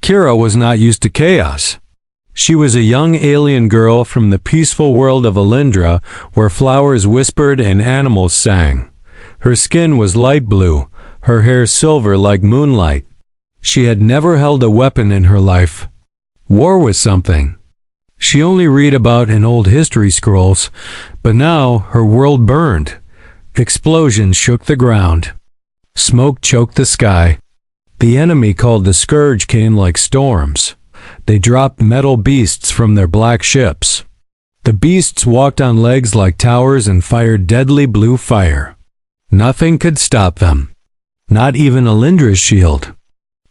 Kira was not used to chaos. She was a young alien girl from the peaceful world of Alindra, where flowers whispered and animals sang. Her skin was light blue, her hair silver like moonlight. She had never held a weapon in her life. War was something she only read about in old history scrolls, but now her world burned. Explosions shook the ground. Smoke choked the sky. The enemy called the Scourge came like storms. They dropped metal beasts from their black ships. The beasts walked on legs like towers and fired deadly blue fire. Nothing could stop them. Not even Alindra's shield.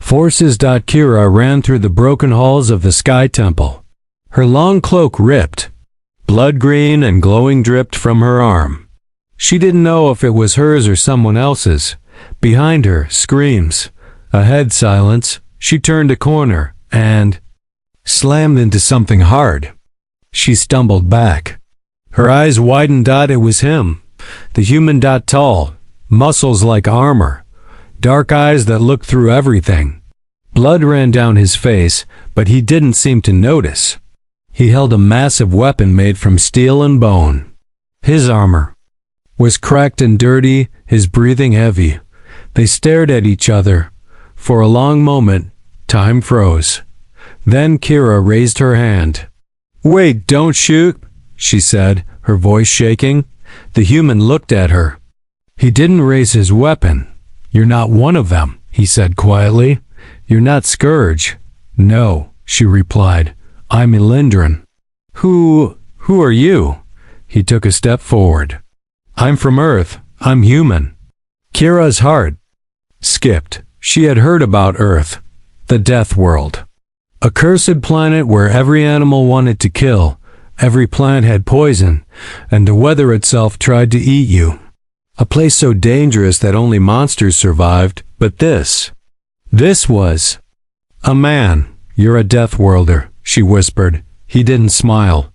Forces. Kira ran through the broken halls of the Sky Temple. Her long cloak ripped. Blood green and glowing dripped from her arm. She didn't know if it was hers or someone else's. Behind her, screams. Ahead, silence. She turned a corner and slammed into something hard. She stumbled back. Her eyes widened. It was him. The human. Tall. Muscles like armor. Dark eyes that looked through everything. Blood ran down his face, but he didn't seem to notice. He held a massive weapon made from steel and bone. His armor was cracked and dirty, his breathing heavy. They stared at each other. For a long moment, time froze. Then Kira raised her hand. "Wait, don't shoot," she said, her voice shaking. The human looked at her. He didn't raise his weapon. "You're not one of them," he said quietly. "You're not Scourge." "No," she replied. "I'm Elindran." Who are you?" He took a step forward. "I'm from Earth. I'm human." Kira's heart skipped. She had heard about Earth, the Deathworld. A cursed planet where every animal wanted to kill, every plant had poison, and the weather itself tried to eat you. A place so dangerous that only monsters survived, but this was a man. "You're a Deathworlder," she whispered. He didn't smile.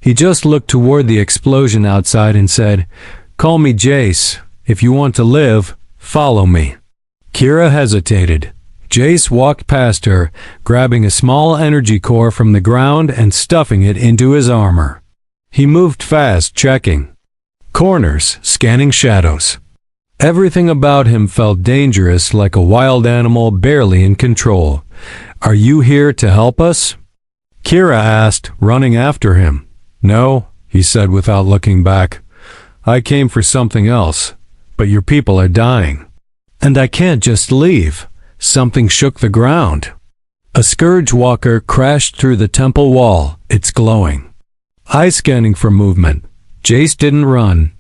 He just looked toward the explosion outside and said, "Call me Jace. If you want to live, follow me." Kira hesitated. Jace walked past her, grabbing a small energy core from the ground and stuffing it into his armor. He moved fast, checking corners, scanning shadows. Everything about him felt dangerous, like a wild animal barely in control. "Are you here to help us?" Kira asked, running after him. "No," he said without looking back. "I came for something else, but your people are dying. And I can't just leave." Something shook the ground. A Scourge walker crashed through the temple wall, its glowing eyes scanning for movement. Jace didn't run.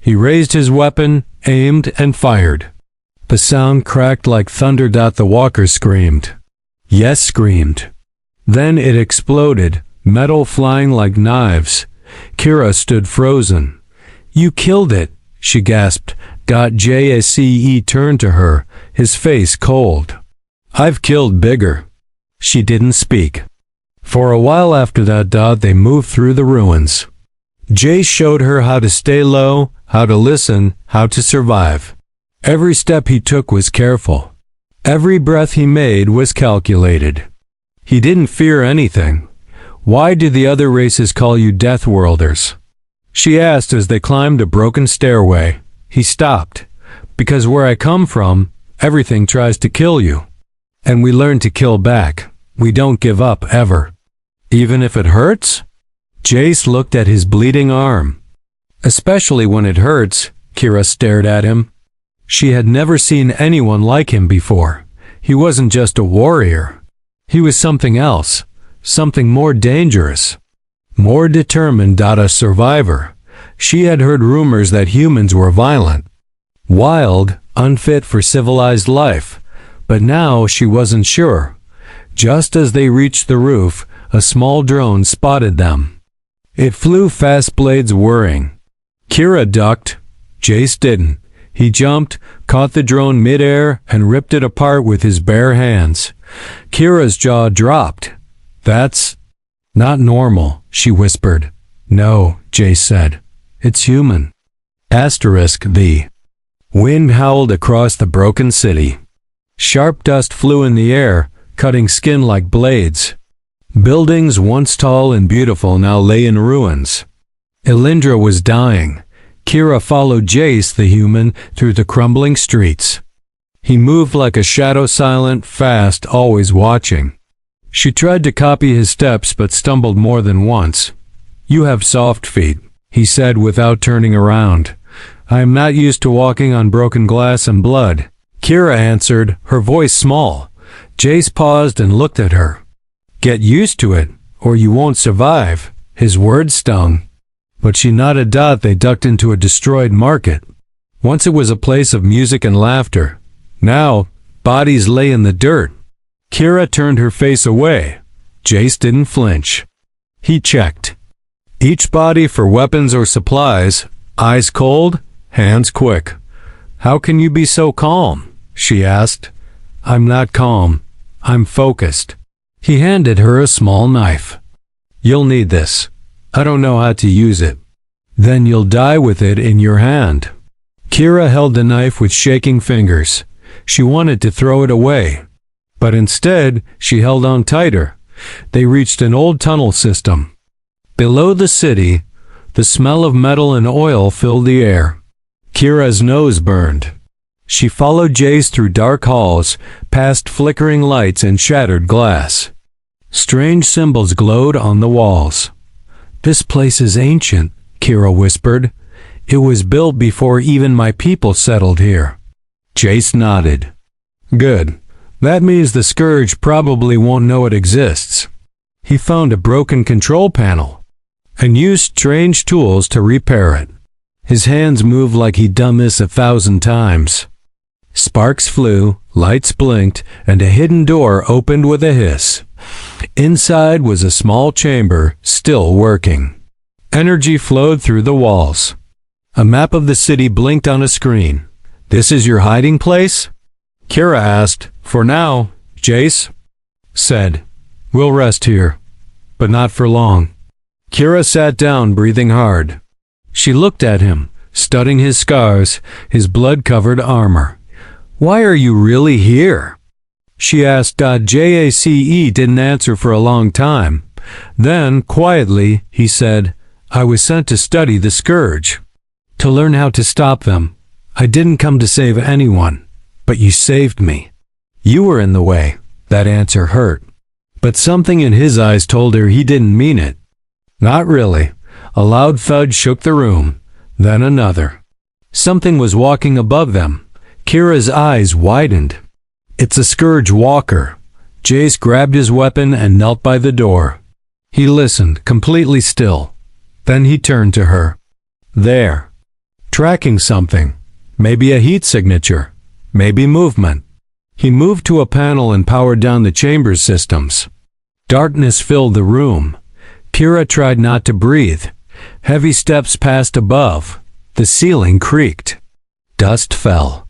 He raised his weapon, aimed, and fired. The sound cracked like thunder. The walker screamed. Yes, screamed. Then it exploded, metal flying like knives. Kira stood frozen. "You killed it," she gasped. Jace turned to her, his face cold. "I've killed bigger." She didn't speak. For a while after that, they moved through the ruins. Jace showed her how to stay low, how to listen, how to survive. Every step he took was careful. Every breath he made was calculated. He didn't fear anything. "Why do the other races call you Deathworlders?" she asked as they climbed a broken stairway. He stopped. "Because where I come from, everything tries to kill you. And we learn to kill back. We don't give up, ever. Even if it hurts?" Jace looked at his bleeding arm. "Especially when it hurts," Kira stared at him. She had never seen anyone like him before. He wasn't just a warrior. He was something else, something more dangerous, more determined. A survivor. She had heard rumors that humans were violent, wild, unfit for civilized life, but now she wasn't sure. Just as they reached the roof, a small drone spotted them. It flew fast, blades whirring. Kira ducked. Jace didn't. He jumped, caught the drone midair, and ripped it apart with his bare hands. Kira's jaw dropped. "That's not normal," she whispered. "No," Jace said. "It's human." The wind howled across the broken city. Sharp dust flew in the air, cutting skin like blades. Buildings once tall and beautiful now lay in ruins. Elindra was dying. Kira followed Jace, the human, through the crumbling streets. He moved like a shadow, silent, fast, always watching. She tried to copy his steps but stumbled more than once. "You have soft feet," he said without turning around. "I am not used to walking on broken glass and blood." Kira answered, her voice small. Jace paused and looked at her. "Get used to it, or you won't survive." His words stung. But she nodded. They ducked into a destroyed market. Once it was a place of music and laughter. Now, bodies lay in the dirt. Kira turned her face away. Jace didn't flinch. He checked each body for weapons or supplies, eyes cold, hands quick. "How can you be so calm?" she asked. "I'm not calm. I'm focused." He handed her a small knife. "You'll need this. I don't know how to use it." "Then you'll die with it in your hand." Kira held the knife with shaking fingers. She wanted to throw it away. But instead, she held on tighter. They reached an old tunnel system. Below the city, the smell of metal and oil filled the air. Kira's nose burned. She followed Jace through dark halls, past flickering lights and shattered glass. Strange symbols glowed on the walls. "This place is ancient," Kira whispered. "It was built before even my people settled here." Jace nodded. "Good. That means the Scourge probably won't know it exists." He found a broken control panel and used strange tools to repair it. His hands moved like he'd done this 1,000 times. Sparks flew, lights blinked, and a hidden door opened with a hiss. Inside was a small chamber, still working. Energy flowed through the walls. A map of the city blinked on a screen. "This is your hiding place?" Kira asked. "For now," Jace said. "We'll rest here, but not for long." Kira sat down, breathing hard. She looked at him, studying his scars, his blood-covered armor. "Why are you really here?" she asked. Jace didn't answer for a long time. Then, quietly, he said, "I was sent to study the Scourge, to learn how to stop them. I didn't come to save anyone, but you saved me." "You were in the way." That answer hurt. But something in his eyes told her he didn't mean it. "Not really." A loud thud shook the room, then another. Something was walking above them. Kira's eyes widened. "It's a Scourge walker." Jace grabbed his weapon and knelt by the door. He listened, completely still. Then he turned to her. "There. Tracking something. Maybe a heat signature. Maybe movement." He moved to a panel and powered down the chamber's systems. Darkness filled the room. Kira tried not to breathe. Heavy steps passed above. The ceiling creaked. Dust fell.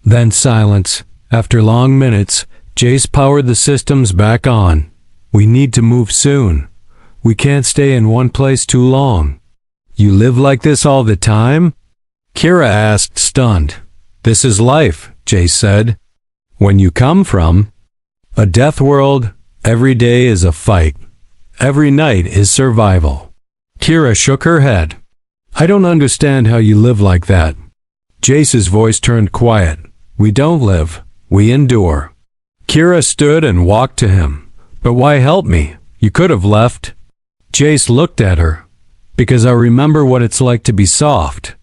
Then silence. After long minutes, Jace powered the systems back on. "We need to move soon. We can't stay in one place too long." "You live like this all the time?" Kira asked, stunned. "This is life," Jace said. "When you come from a death world, every day is a fight. Every night is survival." Kira shook her head. "I don't understand how you live like that." Jace's voice turned quiet. "We don't live. We endure." Kira stood and walked to him. "But why help me? You could have left." Jace looked at her. "Because I remember what it's like to be soft,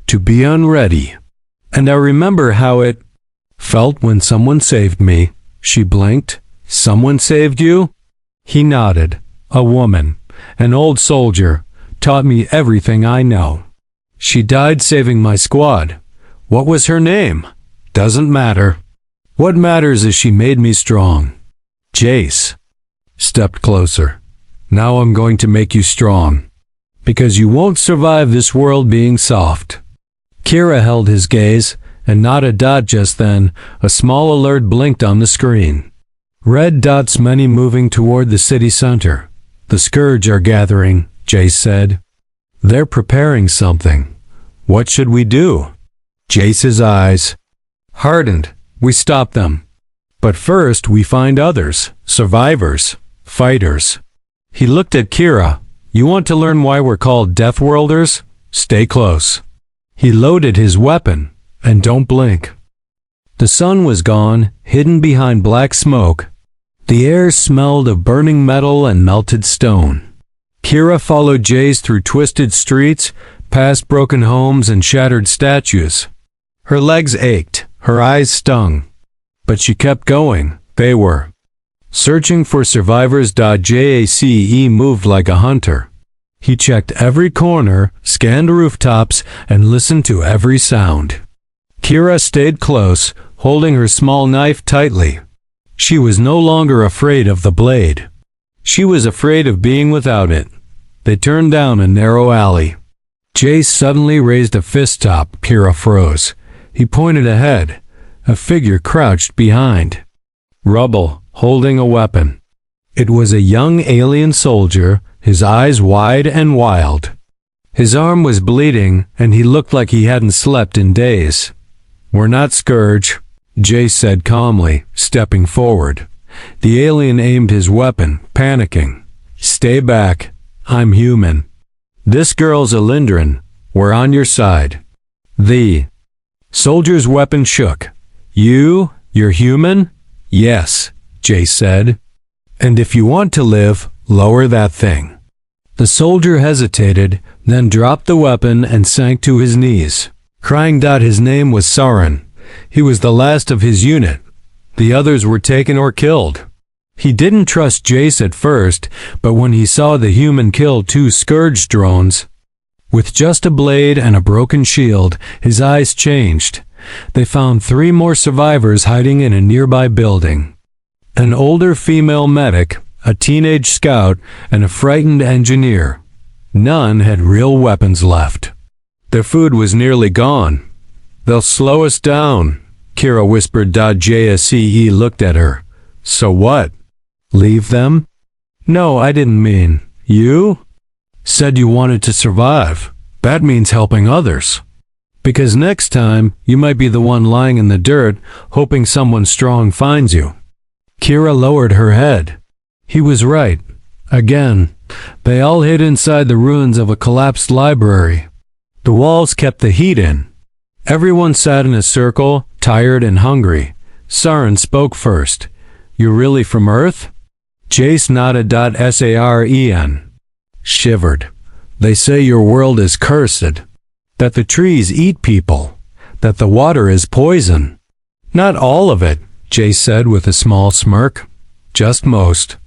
to be unready. And I remember how it felt when someone saved me." She blinked. "Someone saved you?" He nodded. "A woman, an old soldier, taught me everything I know. She died saving my squad. What was her name? Doesn't matter. What matters is she made me strong." Jace stepped closer. "Now I'm going to make you strong, because you won't survive this world being soft." Kira held his gaze and nodded. Just then, a small alert blinked on the screen. Red dots, many moving toward the city center. "The Scourge are gathering," Jace said. "They're preparing something. What should we do?" Jace's eyes hardened. "We stop them." But first we find others, survivors, fighters. He looked at Kira. You want to learn why we're called Deathworlders? Stay close. He loaded his weapon, and don't blink. The sun was gone, hidden behind black smoke. The air smelled of burning metal and melted stone. Kira followed Jace through twisted streets, past broken homes and shattered statues. Her legs ached, her eyes stung. But she kept going. They were searching for survivors. Jace moved like a hunter. He checked every corner, scanned rooftops, and listened to every sound. Kira stayed close, holding her small knife tightly. She was no longer afraid of the blade. She was afraid of being without it. They turned down a narrow alley. Jace suddenly raised a fist top. Kira froze. He pointed ahead. A figure crouched behind rubble, holding a weapon. It was a young alien soldier, his eyes wide and wild. His arm was bleeding, and he looked like he hadn't slept in days. We're not Scourge, Jace said calmly, stepping forward. The alien aimed his weapon, panicking. Stay back. I'm human. This girl's a Lindren. We're on your side. The soldier's weapon shook. You're human? Yes, Jace said. And if you want to live, lower that thing. The soldier hesitated, then dropped the weapon and sank to his knees, crying. His name was Sarin. He was the last of his unit. The others were taken or killed. He didn't trust Jace at first, but when he saw the human kill 2 Scourge drones, with just a blade and a broken shield, his eyes changed. They found 3 more survivors hiding in a nearby building. An older female medic, a teenage scout, and a frightened engineer. None had real weapons left. Their food was nearly gone. They'll slow us down, Kira whispered. Jace looked at her. So what? Leave them? No, I didn't mean. You? Said you wanted to survive. That means helping others. Because next time, you might be the one lying in the dirt, hoping someone strong finds you. Kira lowered her head. He was right. Again. They all hid inside the ruins of a collapsed library. The walls kept the heat in. Everyone sat in a circle, tired and hungry. Sarin spoke first. You're really from Earth? Jace nodded. Saren shivered. They say your world is cursed. That the trees eat people. That the water is poison. Not all of it, Jace said with a small smirk. Just most.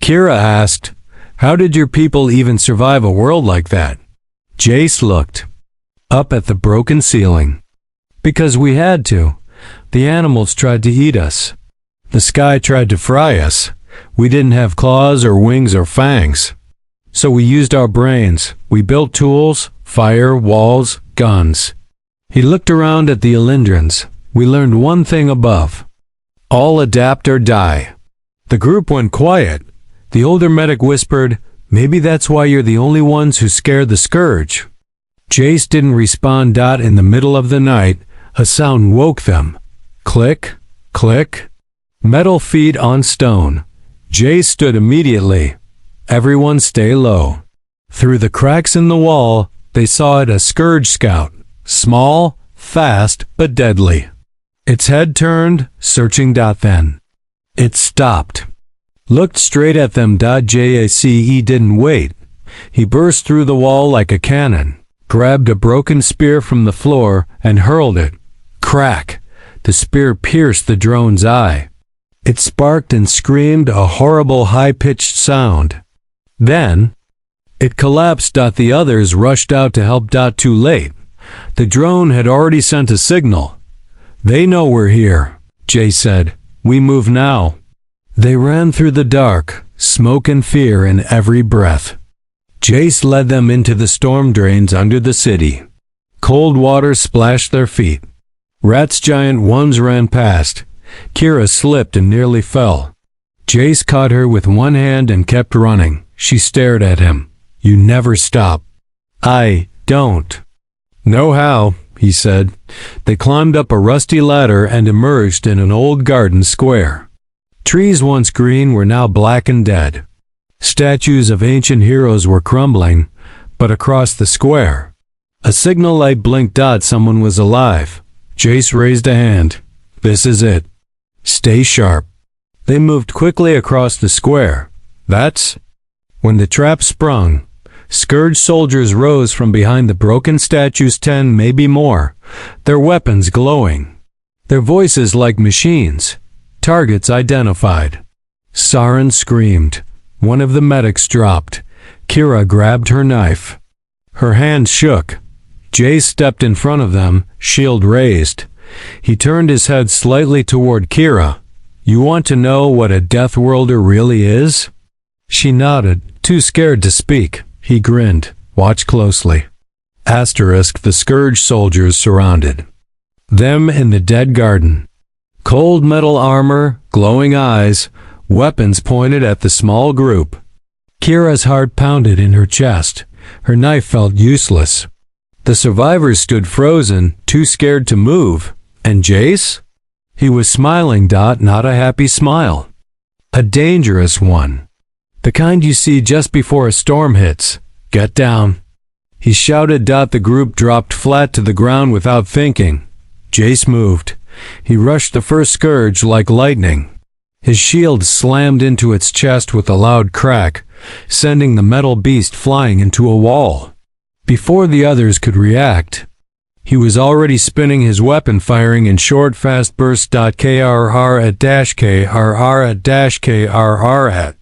Kira asked, how did your people even survive a world like that? Jace looked up at the broken ceiling. Because we had to. The animals tried to eat us. The sky tried to fry us. We didn't have claws or wings or fangs. So we used our brains. We built tools, fire, walls, guns. He looked around at the Elendrins. We learned one thing above. All adapt or die. The group went quiet. The older medic whispered, maybe that's why you're the only ones who scared the Scourge. Jace didn't respond. In the middle of the night, a sound woke them. Click, click. Metal feet on stone. Jace stood immediately. Everyone stay low. Through the cracks in the wall, they saw it a Scourge scout. Small, fast, but deadly. Its head turned, searching. Then it stopped. Looked straight at them. Jace didn't wait. He burst through the wall like a cannon, grabbed a broken spear from the floor, and hurled it. Crack! The spear pierced the drone's eye. It sparked and screamed a horrible high-pitched sound. Then it collapsed. The others rushed out to help. Too late. The drone had already sent a signal. They know we're here, Jay said. We move now. They ran through the dark, smoke and fear in every breath. Jace led them into the storm drains under the city. Cold water splashed their feet. Rats giant ones ran past. Kira slipped and nearly fell. Jace caught her with one hand and kept running. She stared at him. You never stop. I don't know how, he said. They climbed up a rusty ladder and emerged in an old garden square. Trees once green were now black and dead. Statues of ancient heroes were crumbling, but across the square, a signal light blinked. Someone was alive. Jace raised a hand. This is it. Stay sharp. They moved quickly across the square. That's when the trap sprung. Scourge soldiers rose from behind the broken statues, 10, maybe more, their weapons glowing, their voices like machines. Targets identified. Saren screamed. One of the medics dropped. Kira grabbed her knife. Her hand shook. Jace stepped in front of them, shield raised. He turned his head slightly toward Kira. You want to know what a Deathworlder really is? She nodded, too scared to speak. He grinned. Watch closely. Asterisk. The Scourge soldiers surrounded them in the dead garden. Cold metal armor, glowing eyes, weapons pointed at the small group. Kira's heart pounded in her chest. Her knife felt useless. The survivors stood frozen, too scared to move. And Jace? He was smiling. Not a happy smile. A dangerous one. The kind you see just before a storm hits. Get down. He shouted. The group dropped flat to the ground without thinking. Jace moved. He rushed the first Scourge like lightning. His shield slammed into its chest with a loud crack, sending the metal beast flying into a wall. Before the others could react, he was already spinning his weapon, firing in short, fast bursts. KRR at dash KRR at dash KRR at.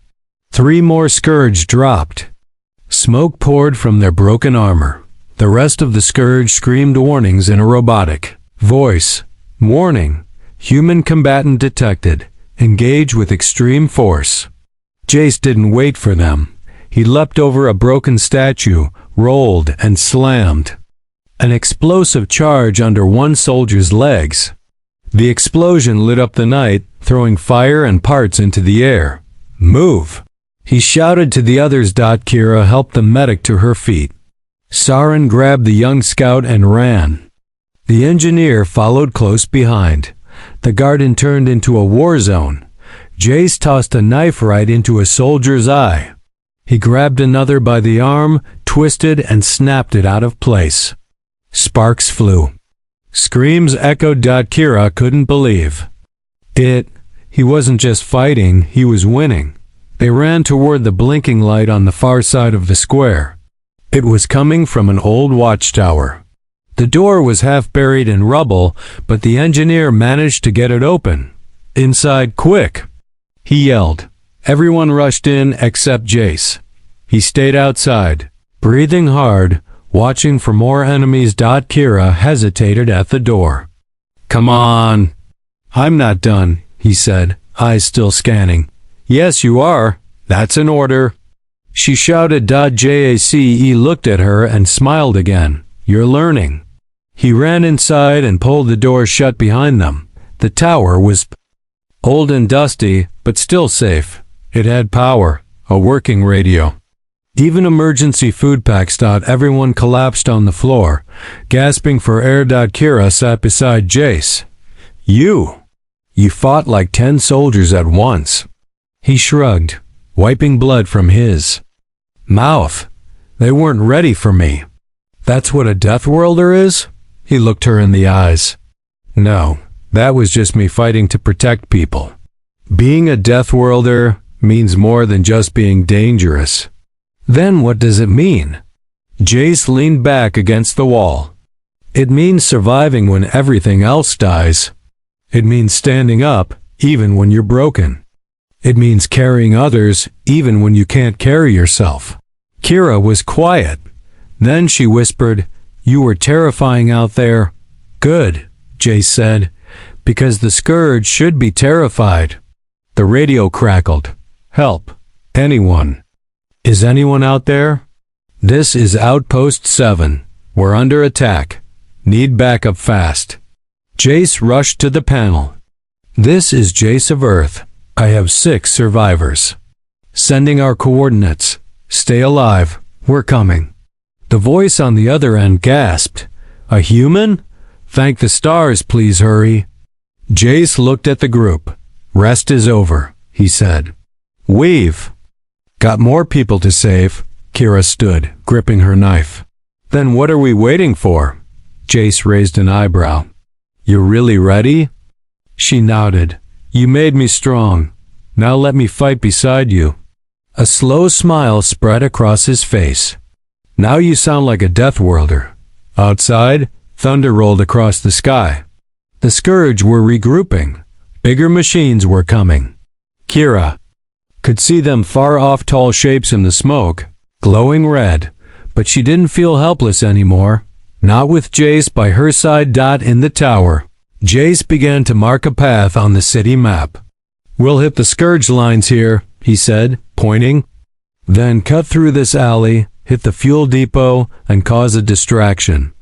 3 more Scourge dropped. Smoke poured from their broken armor. The rest of the Scourge screamed warnings in a robotic voice. Warning. Human combatant detected. Engage with extreme force. Jace didn't wait for them. He leapt over a broken statue, rolled, and slammed an explosive charge under one soldier's legs. The explosion lit up the night, throwing fire and parts into the air. Move! He shouted to the others. Kira helped the medic to her feet. Saren grabbed the young scout and ran. The engineer followed close behind. The garden turned into a war zone. Jace tossed a knife right into a soldier's eye. He grabbed another by the arm, twisted, and snapped it out of place. Sparks flew. Screams echoed. Kira couldn't believe it. He wasn't just fighting, he was winning. They ran toward the blinking light on the far side of the square. It was coming from an old watchtower. The door was half buried in rubble, but the engineer managed to get it open. Inside, quick! He yelled. Everyone rushed in except Jace. He stayed outside, breathing hard, watching for more enemies. Kira hesitated at the door. Come on! I'm not done, he said, eyes still scanning. Yes, you are. That's an order. She shouted. Jace looked at her and smiled again. You're learning. He ran inside and pulled the door shut behind them. The tower was old and dusty, but still safe. It had power, a working radio, even emergency food packs. Everyone collapsed on the floor, gasping for air. Kira sat beside Jace. You fought like 10 soldiers at once. He shrugged, wiping blood from his mouth. They weren't ready for me. That's what a Deathworlder is? He looked her in the eyes. No, that was just me fighting to protect people. Being a Deathworlder means more than just being dangerous. Then what does it mean? Jace leaned back against the wall. It means surviving when everything else dies. It means standing up, even when you're broken. It means carrying others, even when you can't carry yourself. Kira was quiet. Then she whispered, You were terrifying out there. Good, Jace said, because the Scourge should be terrified. The radio crackled. Help. Anyone. Is anyone out there? This is Outpost 7. We're under attack. Need backup fast. Jace rushed to the panel. This is Jace of Earth. I have 6 survivors. Sending our coordinates. Stay alive. We're coming. The voice on the other end gasped. A human? Thank the stars, please hurry. Jace looked at the group. Rest is over, he said. We've got more people to save. Kira stood, gripping her knife. Then what are we waiting for? Jace raised an eyebrow. You really ready? She nodded. You made me strong. Now let me fight beside you. A slow smile spread across his face. Now you sound like a Deathworlder. Outside, thunder rolled across the sky. The Scourge were regrouping. Bigger machines were coming. Kira could see them far off, tall shapes in the smoke, glowing red, but she didn't feel helpless anymore. Not with Jace by her side. In the tower, Jace began to mark a path on the city map. We'll hit the Scourge lines here, he said, pointing. Then cut through this alley, hit the fuel depot, and cause a distraction.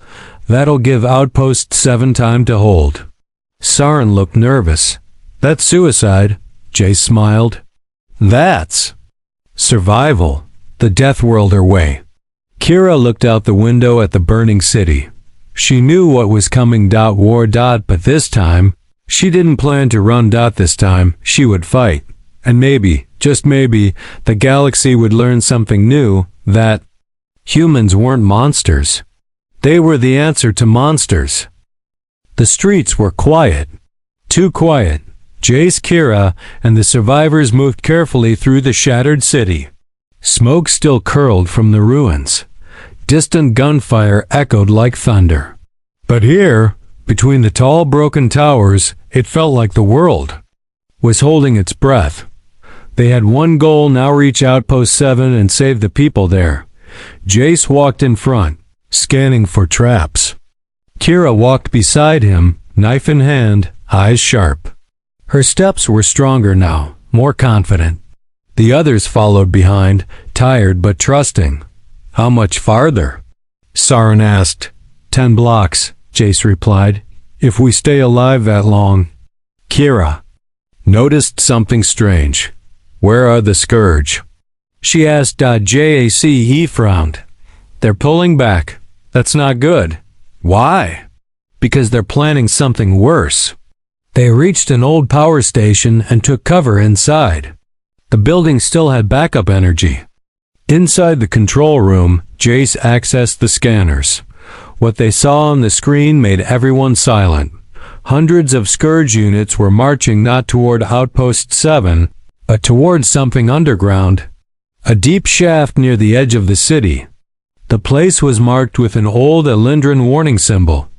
That'll give Outpost 7 time to hold. Saren looked nervous. That's suicide, Jace smiled. That's survival, the Deathworlder way. Kira looked out the window at the burning city. She knew what was coming. War. But this time, she didn't plan to run. This time, she would fight. And maybe, just maybe, the galaxy would learn something new, that humans weren't monsters. They were the answer to monsters. The streets were quiet. Too quiet. Jace, Kira, and the survivors moved carefully through the shattered city. Smoke still curled from the ruins. Distant gunfire echoed like thunder. But here, between the tall broken towers, it felt like the world was holding its breath. They had one goal now: reach Outpost 7 and save the people there. Jace walked in front, scanning for traps. Kira walked beside him, knife in hand, eyes sharp. Her steps were stronger now, more confident. The others followed behind, tired but trusting. How much farther? Saren asked. 10 blocks, Jace replied. If we stay alive that long. Kira noticed something strange. Where are the Scourge? She asked. Jace frowned. They're pulling back. That's not good. Why? Because they're planning something worse. They reached an old power station and took cover inside. The building still had backup energy. Inside the control room, Jace accessed the scanners. What they saw on the screen made everyone silent. Hundreds of Scourge units were marching not toward Outpost 7, but toward something underground. A deep shaft near the edge of the city. The place was marked with an old Elendran warning symbol.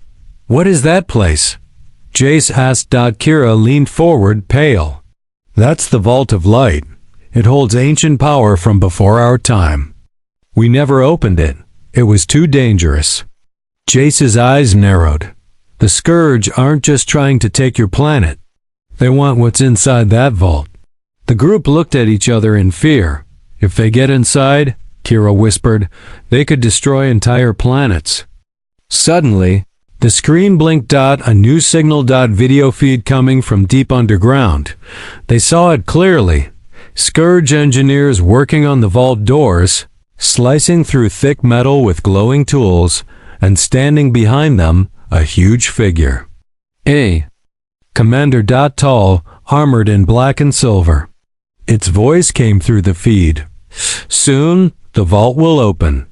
What is that place? Jace asked. Kira leaned forward, pale. That's the Vault of Light. It holds ancient power from before our time. We never opened it. It was too dangerous. Jace's eyes narrowed. The Scourge aren't just trying to take your planet. They want what's inside that vault. The group looked at each other in fear. If they get inside, Kira whispered, they could destroy entire planets. Suddenly, the screen blinked. A new signal. Video feed coming from deep underground. They saw it clearly. Scourge engineers working on the vault doors, slicing through thick metal with glowing tools, and standing behind them, a huge figure. A commander. Tall, armored in black and silver. Its voice came through the feed. Soon, the vault will open.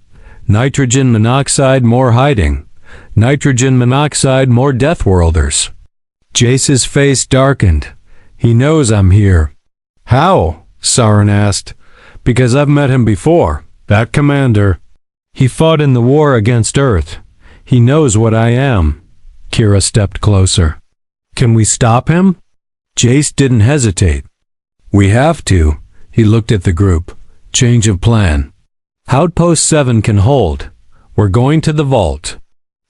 Nitrogen monoxide, more hiding. Nitrogen monoxide, more Deathworlders. Jace's face darkened. He knows I'm here. How? Saren asked. Because I've met him before. That commander. He fought in the war against Earth. He knows what I am. Kira stepped closer. Can we stop him? Jace didn't hesitate. We have to. He looked at the group. Change of plan. Outpost 7 can hold. We're going to the vault.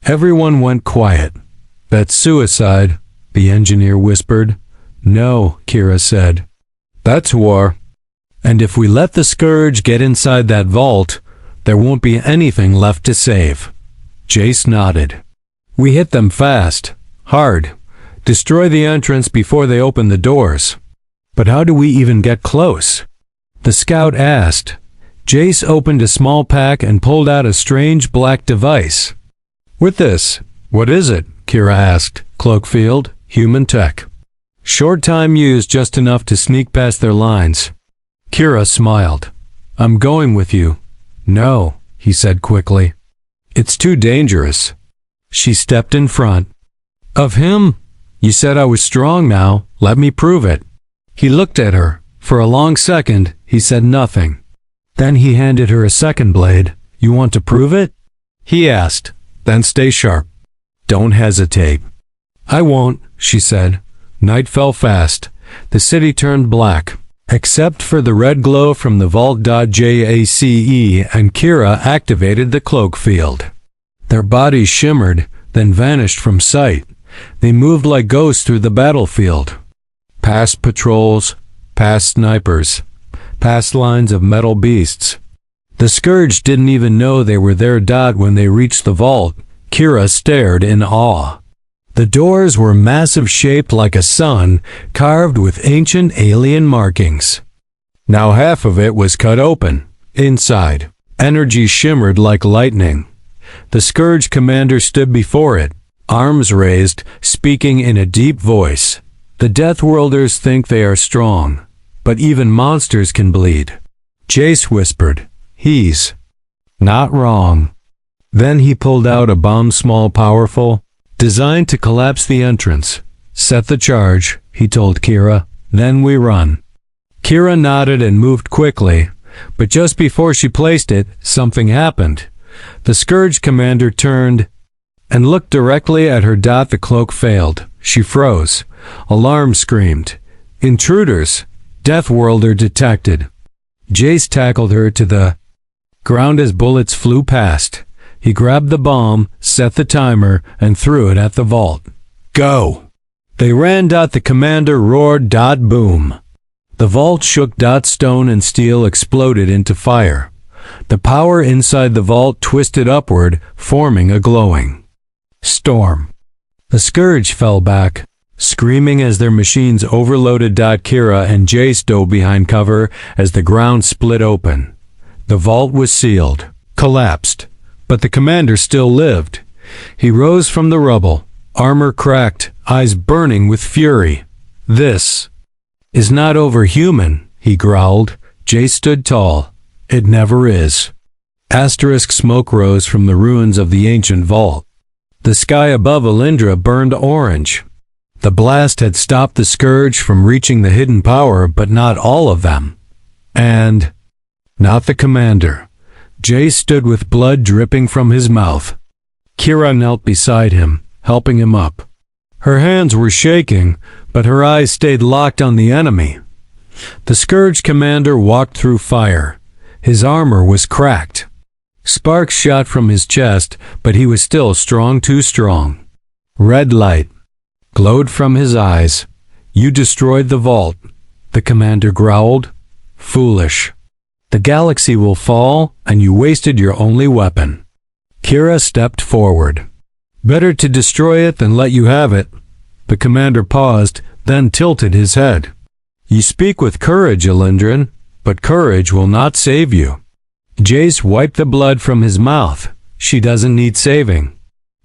Everyone went quiet. That's suicide, the engineer whispered. No, Kira said. That's war. And if we let the Scourge get inside that vault, there won't be anything left to save. Jace nodded. We hit them fast, hard. Destroy the entrance before they open the doors. But how do we even get close? The scout asked. Jace opened a small pack and pulled out a strange black device. With this, What is it? Kira asked. Cloak field, human tech. Short time used just enough to sneak past their lines. Kira smiled. I'm going with you. No, he said quickly. It's too dangerous. She stepped in front. Of him? You said I was strong now. Let me prove it. He looked at her. For a long second, he said nothing. Then he handed her a second blade. You want to prove it? He asked. Then stay sharp. Don't hesitate. I won't, she said. Night fell fast. The city turned black, except for the red glow from the vault. Jace and Kira activated the cloak field. Their bodies shimmered, then vanished from sight. They moved like ghosts through the battlefield. Past patrols, past snipers, past lines of metal beasts. The Scourge didn't even know they were there. When they reached the vault, Kira stared in awe. The doors were massive, shaped like a sun, carved with ancient alien markings. Now half of it was cut open. Inside, energy shimmered like lightning. The Scourge commander stood before it, arms raised, speaking in a deep voice. The Deathworlders think they are strong, but even monsters can bleed. Jace whispered, He's not wrong. Then he pulled out a bomb, small, powerful, designed to collapse the entrance. Set the charge, he told Kira. Then we run. Kira nodded and moved quickly, but just before she placed it, something happened. The Scourge commander turned and looked directly at her. The cloak failed. She froze. Alarm screamed. Intruders! Deathworlder detected. Jace tackled her to the ground as bullets flew past. He grabbed the bomb, set the timer, and threw it at the vault. Go! They ran. The commander roared. Boom! The vault shook. Stone and steel exploded into fire. The power inside the vault twisted upward, forming a glowing storm. The Scourge fell back, screaming as their machines overloaded. Kira and Jace dove behind cover as the ground split open. The vault was sealed, collapsed, but the commander still lived. He rose from the rubble, armor cracked, eyes burning with fury. This is not over-human, he growled. Jace stood tall. It never is. Asterisk smoke rose from the ruins of the ancient vault. The sky above Alindra burned orange. The blast had stopped the Scourge from reaching the hidden power, but not all of them. And not the commander. Jace stood with blood dripping from his mouth. Kira knelt beside him, helping him up. Her hands were shaking, but her eyes stayed locked on the enemy. The Scourge commander walked through fire. His armor was cracked. Sparks shot from his chest, but he was still strong, too strong. Red light glowed from his eyes. You destroyed the vault, the commander growled. Foolish. The galaxy will fall, and you wasted your only weapon. Kira stepped forward. Better to destroy it than let you have it. The commander paused, then tilted his head. You speak with courage, Alindran, but courage will not save you. Jace wiped the blood from his mouth. She doesn't need saving.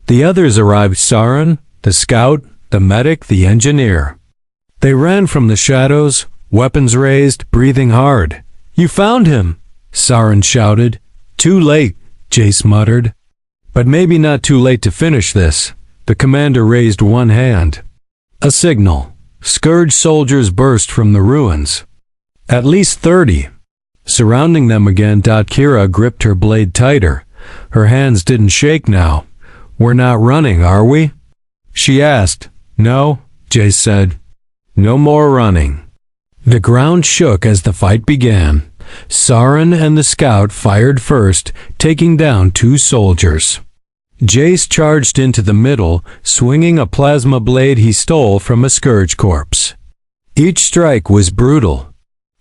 The others arrived. Sauron, the scout, the medic, the engineer. They ran from the shadows, weapons raised, breathing hard. You found him, Sauron shouted. Too late, Jace muttered. But maybe not too late to finish this. The commander raised one hand. A signal. Scourge soldiers burst from the ruins. At least 30. Surrounding them again. Kira gripped her blade tighter. Her hands didn't shake now. We're not running, are we? She asked. No, Jace said. No more running. The ground shook as the fight began. Sauron and the scout fired first, taking down 2 soldiers. Jace charged into the middle, swinging a plasma blade he stole from a Scourge corpse. Each strike was brutal,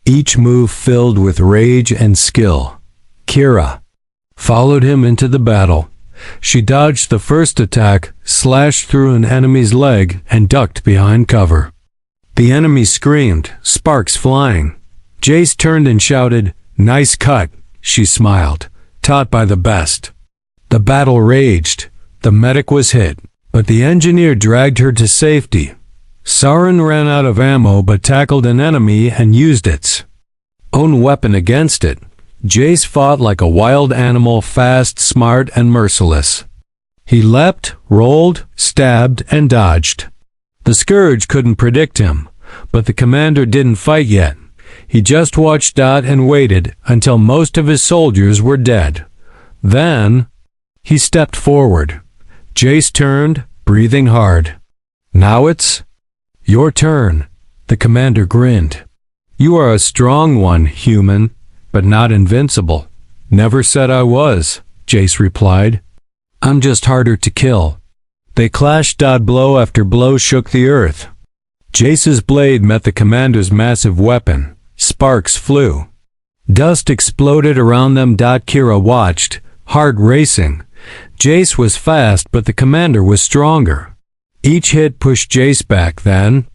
each move filled with rage and skill. Kira followed him into the battle. She dodged the first attack, slashed through an enemy's leg, and ducked behind cover. The enemy screamed, sparks flying. Jace turned and shouted, "Nice cut," she smiled, taught by the best. The battle raged. The medic was hit. but the engineer dragged her to safety. Sauron ran out of ammo but tackled an enemy and used its own weapon against it. Jace fought like a wild animal, fast, smart, and merciless. He leapt, rolled, stabbed, and dodged. The Scourge couldn't predict him, but the commander didn't fight yet. He just watched and waited until most of his soldiers were dead. Then he stepped forward. Jace turned, breathing hard. "Now it's your turn," the commander grinned. "You are a strong one, human, but not invincible." "Never said I was," Jace replied. "I'm just harder to kill." They clashed. Blow after blow shook the earth. Jace's blade met the commander's massive weapon. Sparks flew. Dust exploded around them. Kira watched, heart racing. Jace was fast, but the commander was stronger. Each hit pushed Jace back. Then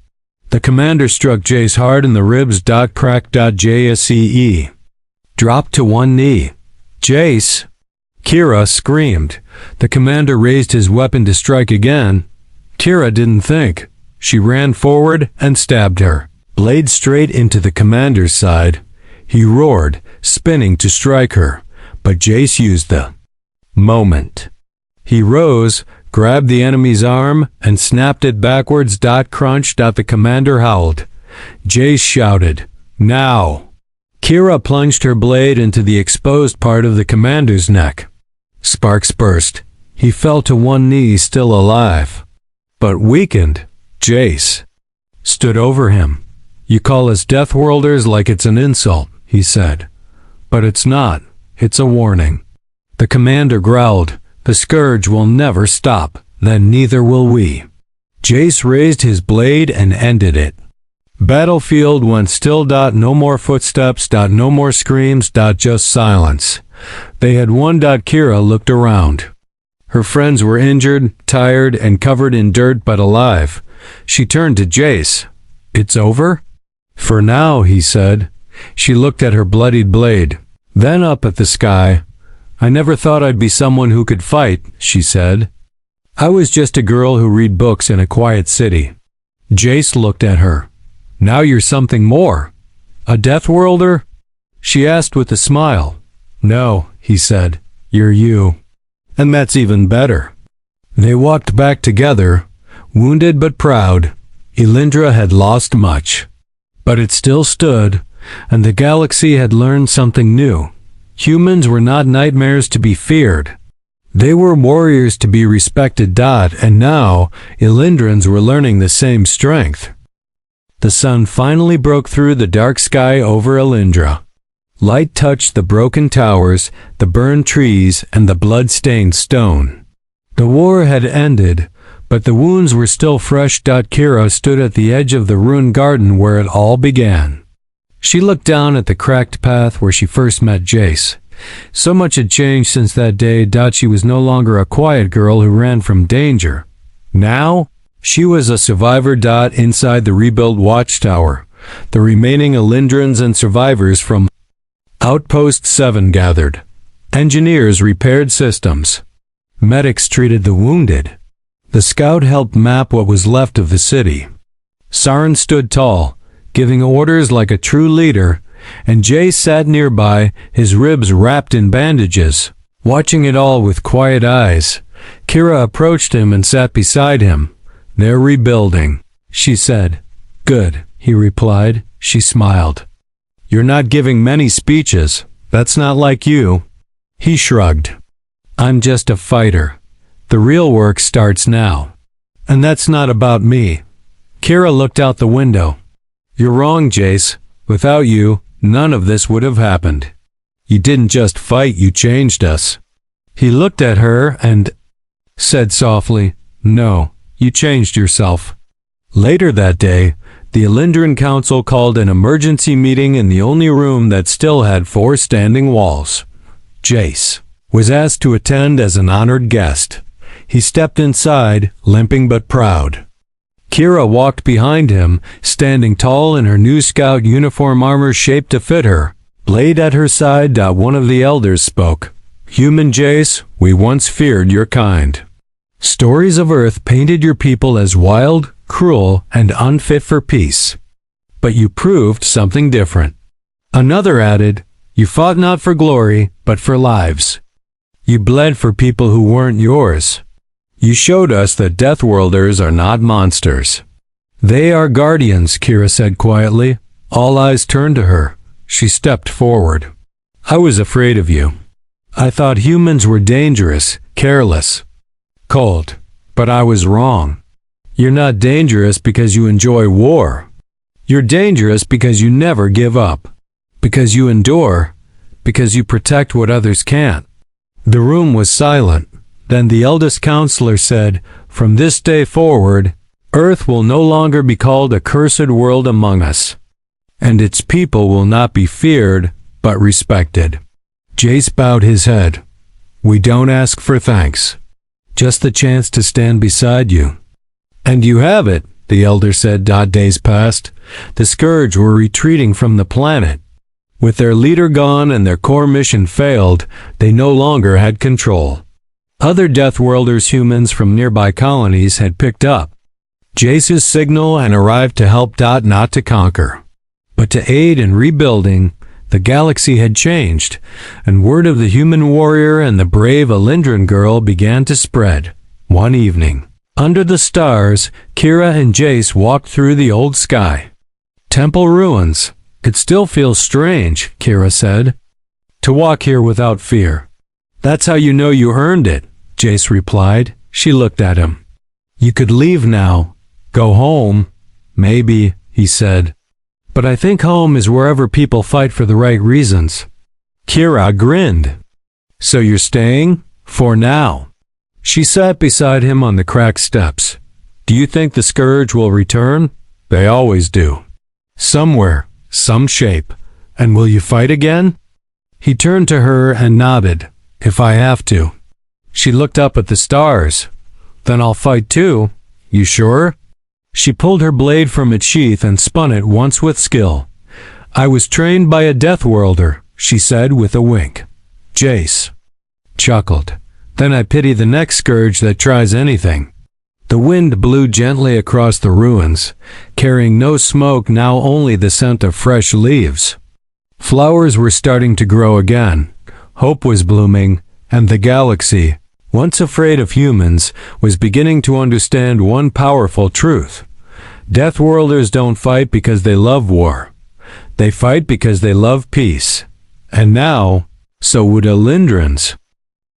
the commander struck Jace hard in the ribs. Crack. Jace dropped to one knee. "Jace!" Kira screamed. The commander raised his weapon to strike again. Kira didn't think. She ran forward and stabbed her, blade straight into the commander's side. He roared, spinning to strike her, but Jace used the moment. He rose, grabbed the enemy's arm, and snapped it backwards. Crunch. The commander howled. Jace shouted, "Now!" Kira plunged her blade into the exposed part of the commander's neck. Sparks burst. He fell to one knee, still alive, but weakened. Jace stood over him. "You call us Deathworlders like it's an insult," he said. "But it's not. It's a warning." The commander growled, "The Scourge will never stop. Then neither will we." Jace raised his blade and ended it. Battlefield went still. No more footsteps. No more screams. Just silence. They had won. Kira looked around. Her friends were injured, tired, and covered in dirt, but alive. She turned to Jace. "It's over?" "For now," he said. She looked at her bloodied blade, then up at the sky. "I never thought I'd be someone who could fight," she said. "I was just a girl who read books in a quiet city." Jace looked at her. "Now you're something more. A Deathworlder?" she asked with a smile. "No," he said. "You're you. And that's even better." They walked back together, wounded but proud. Elindra had lost much, but it still stood, and the galaxy had learned something new. Humans were not nightmares to be feared. They were warriors to be respected. And now Elindrans were learning the same strength. The sun finally broke through the dark sky over Elindra. Light touched the broken towers, the burned trees, and the blood-stained stone. The war had ended, but the wounds were still fresh. Kira stood at the edge of the ruined garden where it all began. She looked down at the cracked path where she first met Jace. So much had changed since that day. She was no longer a quiet girl who ran from danger. Now, she was a survivor. Inside the rebuilt watchtower, the remaining Elindrans and survivors from Outpost 7 gathered. Engineers repaired systems. Medics treated the wounded. The scout helped map what was left of the city. Sauron stood tall, giving orders like a true leader, and Jace sat nearby, his ribs wrapped in bandages, watching it all with quiet eyes. Kira approached him and sat beside him. "They're rebuilding," she said. "Good," he replied. She smiled. "You're not giving many speeches. That's not like you." He shrugged. "I'm just a fighter. The real work starts now. And that's not about me." Kira looked out the window. "You're wrong, Jace. Without you, none of this would have happened. You didn't just fight, you changed us." He looked at her and said softly, "No, you changed yourself." Later that day, the Elindran Council called an emergency meeting in the only room that still had 4 standing walls. Jace was asked to attend as an honored guest. He stepped inside, limping but proud. Kira walked behind him, standing tall in her new scout uniform, armor shaped to fit her. Blade at her side. One of the elders spoke. "Human Jace, we once feared your kind. Stories of Earth painted your people as wild, cruel, and unfit for peace. But you proved something different. Another added, you fought not for glory, but for lives. You bled for people who weren't yours. You showed us that Deathworlders are not monsters. They are guardians, Kira said quietly. All eyes turned to her. She stepped forward. I was afraid of you. I thought humans were dangerous, careless, cold. But I was wrong. You're not dangerous because you enjoy war. You're dangerous because you never give up. Because you endure. Because you protect what others can't. The room was silent. Then the eldest counselor said, from this day forward, Earth will no longer be called a cursed world among us. And its people will not be feared, but respected. Jace bowed his head. We don't ask for thanks. Just the chance to stand beside you. And you have it, the elder said. Days passed. The Scourge were retreating from the planet. With their leader gone and their core mission failed, they no longer had control. Other Deathworlders humans from nearby colonies had picked up Jace's signal and arrived to help. Not to conquer, but to aid in rebuilding. The galaxy had changed, and word of the human warrior and the brave Alindran girl began to spread. One evening, under the stars, Kira and Jace walked through the old sky. Temple ruins. It still feels strange, Kira said, to walk here without fear. That's how you know you earned it, Jace replied. She looked at him. You could leave now. Go home. Maybe, he said. But I think home is wherever people fight for the right reasons. Kira grinned. So you're staying? For now. She sat beside him on the cracked steps. Do you think the Scourge will return? They always do. Somewhere, some shape. And will you fight again? He turned to her and nodded. If I have to. She looked up at the stars. Then I'll fight too. You sure? She pulled her blade from its sheath and spun it once with skill. I was trained by a Deathworlder, she said with a wink. Jace chuckled. Then I pity the next Scourge that tries anything. The wind blew gently across the ruins, carrying no smoke, now only the scent of fresh leaves. Flowers were starting to grow again. Hope was blooming, and the galaxy, once afraid of humans, was beginning to understand one powerful truth. Deathworlders don't fight because they love war. They fight because they love peace. And now, so would Alindrans.